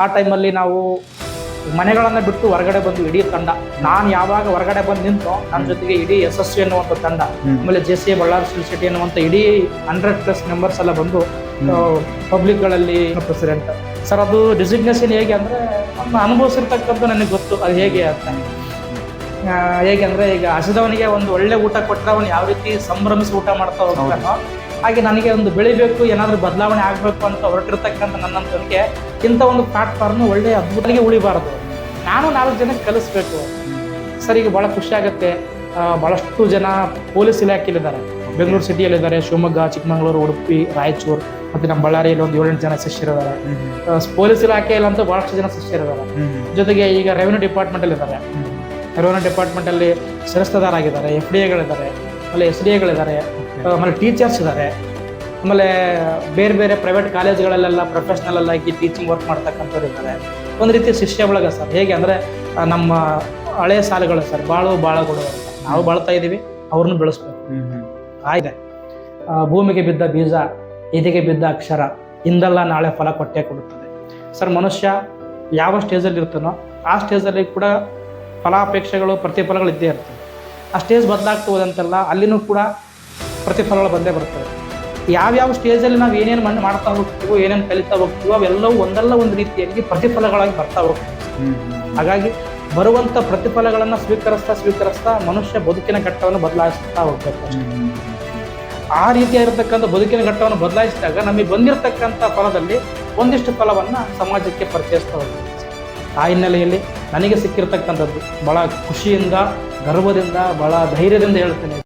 ಆ ಟೈಮಲ್ಲಿ ನಾವು ಮನೆಗಳನ್ನು ಬಿಟ್ಟು ಹೊರಗಡೆ ಬಂದು ಇಡೀ ತಂಡ, ನಾನು ಯಾವಾಗ ಹೊರಗಡೆ ಬಂದು ನಿಂತೋ ನನ್ನ ಜೊತೆಗೆ ಇಡೀ ಯಶಸ್ವಿ ಅನ್ನುವಂಥ ತಂಡ, ಆಮೇಲೆ JCI ಬಳ್ಳಾರಿ ಸ್ಟೀಲ್ ಸಿಟಿ ಅನ್ನುವಂಥ ಇಡೀ 100+ ಮೆಂಬರ್ಸ್ ಎಲ್ಲ ಬಂದು ಪಬ್ಲಿಕ್ಗಳಲ್ಲಿ ಪ್ರೆಸಿಡೆಂಟ್ ಸರ್. ಅದು ಡಿಸಿಗ್ನೇಷನ್ ಹೇಗೆ ಅಂದರೆ ಒಂದು ಅನುಭವಿಸಿರ್ತಕ್ಕಂಥ ನನಗೆ ಗೊತ್ತು ಅದು ಹೇಗೆ ಅಂತ. ಹೇಗೆ ಅಂದರೆ ಈಗ ಹಸಿದವನಿಗೆ ಒಂದು ಒಳ್ಳೆ ಊಟ ಕೊಟ್ಟರೆ ಅವನು ಯಾವ ರೀತಿ ಸಂಭ್ರಮಿಸಿ ಊಟ ಮಾಡ್ತಾ ಹೋಗ್ತಾನೋ ಹಾಗೆ ನನಗೆ ಒಂದು ಬೆಳಿಬೇಕು, ಏನಾದರೂ ಬದಲಾವಣೆ ಆಗಬೇಕು ಅಂತ ಹೊರಟಿರ್ತಕ್ಕಂಥ ನನ್ನಂತನಿಗೆ ಇಂಥ ಒಂದು ಪ್ಲಾಟ್ಫಾರ್ಮ್ ಒಳ್ಳೆಯ ಅದ್ಭುತವಾಗಿ ಉಳಿಬಾರ್ದು, ನಾನು 4 ಜನಕ್ಕೆ ಕಲಿಸ್ಬೇಕು ಸರ್. ಈಗ ಭಾಳ ಖುಷಿ ಆಗುತ್ತೆ. ಭಾಳಷ್ಟು ಜನ ಪೊಲೀಸ್ ಇಲಾಖೆಯಲ್ಲಿದ್ದಾರೆ, ಬೆಂಗಳೂರು ಸಿಟಿಯಲ್ಲಿದ್ದಾರೆ, ಶಿವಮೊಗ್ಗ, ಚಿಕ್ಕಮಗಳೂರು, ಉಡುಪಿ, ರಾಯಚೂರು ಮತ್ತು ನಮ್ಮ ಬಳ್ಳಾರಿಯಲ್ಲಿ ಒಂದು 7-8 ಜನ ಶಿಷ್ಯರಿದ್ದಾರೆ. ಪೊಲೀಸ್ ಇಲಾಖೆಯಲ್ಲಂತೂ ಭಾಳಷ್ಟು ಜನ ಶಿಷ್ಯರಿದ್ದಾರೆ. ಜೊತೆಗೆ ಈಗ ರೆವಿನ್ಯೂ ಡಿಪಾರ್ಟ್ಮೆಂಟಲ್ಲಿದ್ದಾರೆ. ರೆವಿನ್ಯೂ ಡಿಪಾರ್ಟ್ಮೆಂಟಲ್ಲಿ ಸದಸ್ಯರಾಗಿದ್ದಾರೆ, FDAಗಳಿದ್ದಾರೆ, ಆಮೇಲೆ SDAಗಳಿದ್ದಾರೆ, ಆಮೇಲೆ ಟೀಚರ್ಸ್ ಇದ್ದಾರೆ, ಆಮೇಲೆ ಬೇರೆ ಬೇರೆ ಪ್ರೈವೇಟ್ ಕಾಲೇಜ್ಗಳಲ್ಲೆಲ್ಲ ಪ್ರೊಫೆಷ್ನಲ್ ಆಗಿ ಟೀಚಿಂಗ್ ವರ್ಕ್ ಮಾಡ್ತಕ್ಕಂಥವ್ರು ಇದ್ದಾರೆ. ಒಂದು ರೀತಿ ಶಿಷ್ಯ ಬಳಗ ಸರ್. ಹೇಗೆ ಅಂದರೆ ನಮ್ಮ ಹಳೆಯ ಸಾಲುಗಳು ಸರ್, ಬಾಳುಗಳು ಅಂತ ನಾವು ಬಾಳ್ತಾ ಇದ್ದೀವಿ, ಅವ್ರನ್ನೂ ಬೆಳೆಸ್ಬೇಕು. ಆಯ್ತು, ಭೂಮಿಗೆ ಬಿದ್ದ ಬೀಜ, ಎದೆಗೆ ಬಿದ್ದ ಅಕ್ಷರ, ಇಂದಲ್ಲ ನಾಳೆ ಫಲ ಕೊಟ್ಟೇ ಕೊಡುತ್ತದೆ ಸರ್. ಮನುಷ್ಯ ಯಾವ ಸ್ಟೇಜಲ್ಲಿ ಇರ್ತಾನೋ ಆ ಸ್ಟೇಜಲ್ಲಿ ಕೂಡ ಫಲಾಪೇಕ್ಷೆಗಳು, ಪ್ರತಿಫಲಗಳು ಇದ್ದೇ ಇರ್ತವೆ. ಆ ಸ್ಟೇಜ್ ಬದಲಾಗ್ತಾ ಹೋದಂತೆಲ್ಲ ಅಲ್ಲಿನೂ ಕೂಡ ಪ್ರತಿಫಲಗಳು ಬಂದೇ ಬರ್ತವೆ. ಯಾವ್ಯಾವ ಸ್ಟೇಜಲ್ಲಿ ನಾವು ಏನೇನು ಮಾಡ್ತಾ ಹೋಗ್ತೀವೋ, ಏನೇನು ಕಲಿತಾ ಹೋಗ್ತೀವೋ ಅವೆಲ್ಲವೂ ಒಂದಲ್ಲ ಒಂದು ರೀತಿಯಲ್ಲಿ ಪ್ರತಿಫಲಗಳಾಗಿ ಬರ್ತಾ ಹೋಗ್ತೀವಿ. ಹಾಗಾಗಿ ಬರುವಂಥ ಪ್ರತಿಫಲಗಳನ್ನು ಸ್ವೀಕರಿಸ್ತಾ ಮನುಷ್ಯ ಬದುಕಿನ ಘಟ್ಟವನ್ನು ಬದಲಾಯಿಸ್ತಾ ಹೋಗ್ಬೇಕು. ಆ ರೀತಿಯಾಗಿರ್ತಕ್ಕಂಥ ಬದುಕಿನ ಘಟ್ಟವನ್ನು ಬದಲಾಯಿಸಿದಾಗ ನಮಗೆ ಬಂದಿರತಕ್ಕಂಥ ಫಲದಲ್ಲಿ ಒಂದಿಷ್ಟು ಫಲವನ್ನು ಸಮಾಜಕ್ಕೆ ಪರಿಚಯಿಸ್ತಾ ಹೋಗ್ಬೇಕು. ಆ ಹಿನ್ನೆಲೆಯಲ್ಲಿ ನನಗೆ ಸಿಕ್ಕಿರ್ತಕ್ಕಂಥದ್ದು ಭಾಳ ಖುಷಿಯಿಂದ, ಗರ್ವದಿಂದ, ಭಾಳ ಧೈರ್ಯದಿಂದ ಹೇಳ್ತೇನೆ.